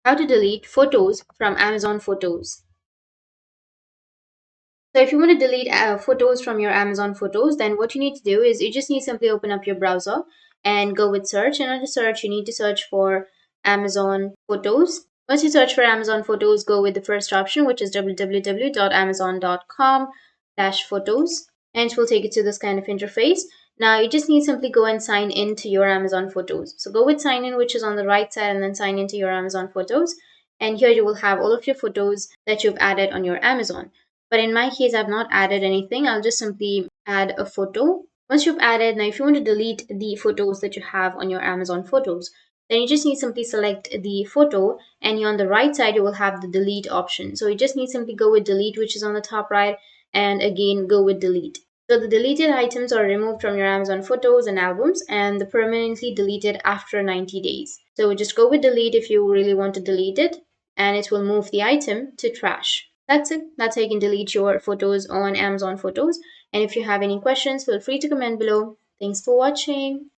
how to delete photos from Amazon Photos. So if you want to delete photos from your Amazon Photos, then what you need to do is you just need to simply open up your browser and go with search. And under search, you need to search for Amazon Photos. Once you search for Amazon Photos, go with the first option, which is www.amazon.com/photos, and it will take you to this kind of interface. Now you just need to simply go and sign into your Amazon Photos. So go with sign in, which is on the right side, and then sign into your Amazon Photos. And here you will have all of your photos that you've added on your Amazon. But in my case, I've not added anything. I'll just simply add a photo. Once you've added, now if you want to delete the photos that you have on your Amazon Photos, then you just need simply select the photo, and here on the right side you will have the delete option. So you just need simply go with delete, which is on the top right, and again go with delete. So the deleted items are removed from your Amazon Photos and albums, and they're permanently deleted after 90 days. So just go with delete if you really want to delete it, and it will move the item to trash. That's it. That's how you can delete your photos on Amazon Photos. And if you have any questions, feel free to comment below. Thanks for watching.